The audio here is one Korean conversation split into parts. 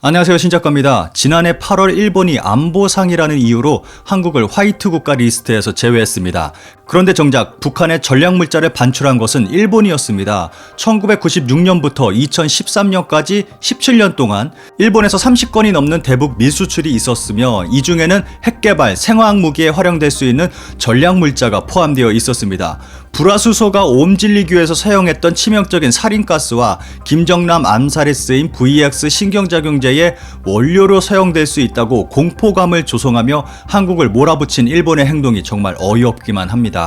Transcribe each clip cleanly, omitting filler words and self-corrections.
안녕하세요, 신작가입니다. 지난해 8월 일본이 안보상이라는 이유로 한국을 화이트 국가 리스트에서 제외했습니다. 그런데 정작 북한의 전략물자를 반출한 것은 일본이었습니다. 1996년부터 2013년까지 17년 동안 일본에서 30건이 넘는 대북 밀수출이 있었으며 이 중에는 핵개발, 생화학 무기에 활용될 수 있는 전략물자가 포함되어 있었습니다. 불화수소가 옴질리기 위해서 사용했던 치명적인 살인가스와 김정남 암살에 쓰인 VX 신경작용제의 원료로 사용될 수 있다고 공포감을 조성하며 한국을 몰아붙인 일본의 행동이 정말 어이없기만 합니다.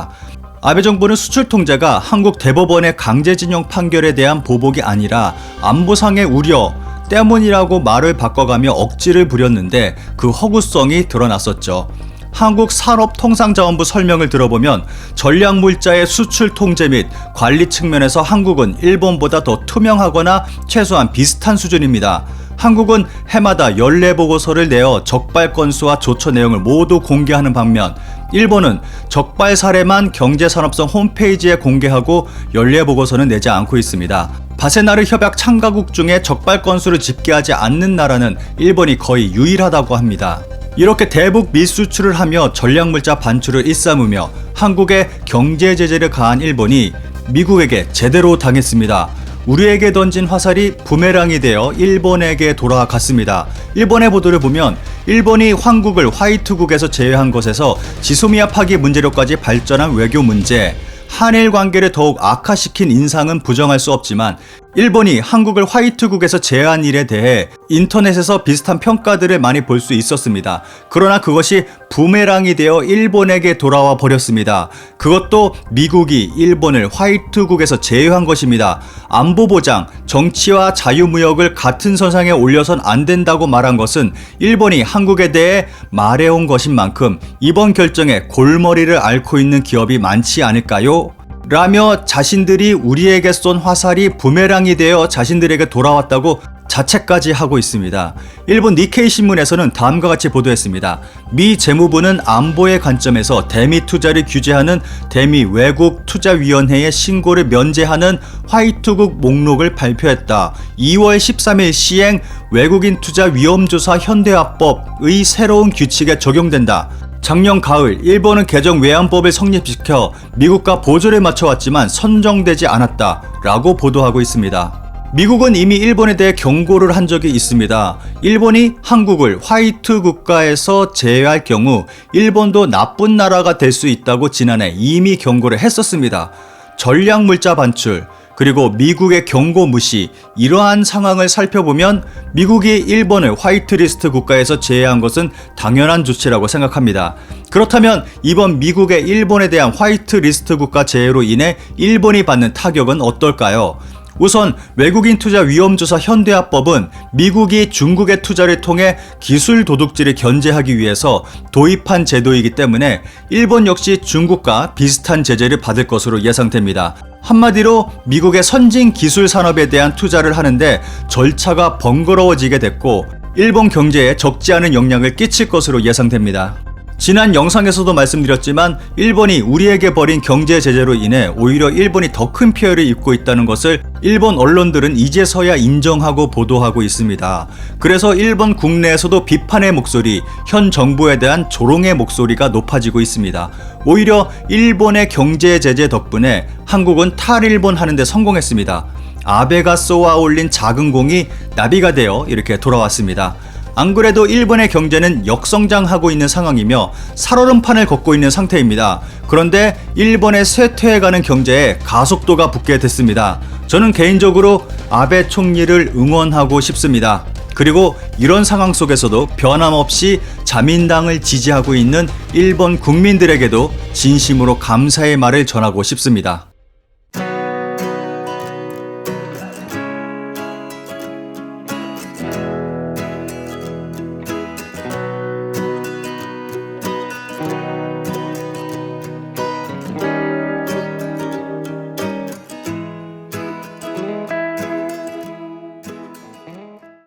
아베 정부는 수출 통제가 한국 대법원의 강제징용 판결에 대한 보복이 아니라 안보상의 우려 때문이라고 말을 바꿔가며 억지를 부렸는데 그 허구성이 드러났었죠. 한국산업통상자원부 설명을 들어보면 전략물자의 수출 통제 및 관리 측면에서 한국은 일본보다 더 투명하거나 최소한 비슷한 수준입니다. 한국은 해마다 연례보고서를 내어 적발 건수와 조처 내용을 모두 공개하는 반면 일본은 적발 사례만 경제산업성 홈페이지에 공개하고 연례보고서는 내지 않고 있습니다. 바세나르 협약 참가국 중에 적발 건수를 집계하지 않는 나라는 일본이 거의 유일하다고 합니다. 이렇게 대북 밀수출을 하며 전략물자 반출을 일삼으며 한국에 경제 제재를 가한 일본이 미국에게 제대로 당했습니다. 우리에게 던진 화살이 부메랑이 되어 일본에게 돌아갔습니다. 일본의 보도를 보면 일본이 한국을 화이트국에서 제외한 것에서 지소미아 파기 문제로까지 발전한 외교 문제, 한일 관계를 더욱 악화시킨 인상은 부정할 수 없지만 일본이 한국을 화이트국에서 제외한 일에 대해 인터넷에서 비슷한 평가들을 많이 볼 수 있었습니다. 그러나 그것이 부메랑이 되어 일본에게 돌아와 버렸습니다. 그것도 미국이 일본을 화이트국에서 제외한 것입니다. 안보보장, 정치와 자유무역을 같은 선상에 올려선 안 된다고 말한 것은 일본이 한국에 대해 말해온 것인 만큼 이번 결정에 골머리를 앓고 있는 기업이 많지 않을까요? 라며 자신들이 우리에게 쏜 화살이 부메랑이 되어 자신들에게 돌아왔다고 자책까지 하고 있습니다. 일본 니케이 신문에서는 다음과 같이 보도했습니다. 미 재무부는 안보의 관점에서 대미 투자를 규제하는 대미 외국투자위원회의 신고를 면제하는 화이트국 목록을 발표했다. 2월 13일 시행 외국인 투자 위험조사 현대화법의 새로운 규칙에 적용된다. 작년 가을 일본은 개정 외환법을 성립시켜 미국과 보조를 맞춰왔지만 선정되지 않았다 라고 보도하고 있습니다. 미국은 이미 일본에 대해 경고를 한 적이 있습니다. 일본이 한국을 화이트 국가에서 제외할 경우 일본도 나쁜 나라가 될 수 있다고 지난해 이미 경고를 했었습니다. 전략물자 반출 그리고 미국의 경고 무시, 이러한 상황을 살펴보면 미국이 일본을 화이트리스트 국가에서 제외한 것은 당연한 조치라고 생각합니다. 그렇다면 이번 미국의 일본에 대한 화이트리스트 국가 제외로 인해 일본이 받는 타격은 어떨까요? 우선 외국인 투자 위험조사 현대화법은 미국이 중국의 투자를 통해 기술 도둑질을 견제하기 위해서 도입한 제도이기 때문에 일본 역시 중국과 비슷한 제재를 받을 것으로 예상됩니다. 한마디로 미국의 선진 기술 산업에 대한 투자를 하는데 절차가 번거로워지게 됐고 일본 경제에 적지 않은 영향을 끼칠 것으로 예상됩니다. 지난 영상에서도 말씀드렸지만 일본이 우리에게 벌인 경제 제재로 인해 오히려 일본이 더 큰 피해를 입고 있다는 것을 일본 언론들은 이제서야 인정하고 보도하고 있습니다. 그래서 일본 국내에서도 비판의 목소리, 현 정부에 대한 조롱의 목소리가 높아지고 있습니다. 오히려 일본의 경제 제재 덕분에 한국은 탈일본 하는데 성공했습니다. 아베가 쏘아 올린 작은 공이 나비가 되어 이렇게 돌아왔습니다. 안 그래도 일본의 경제는 역성장하고 있는 상황이며 살얼음판을 걷고 있는 상태입니다. 그런데 일본의 쇠퇴해가는 경제에 가속도가 붙게 됐습니다. 저는 개인적으로 아베 총리를 응원하고 싶습니다. 그리고 이런 상황 속에서도 변함없이 자민당을 지지하고 있는 일본 국민들에게도 진심으로 감사의 말을 전하고 싶습니다.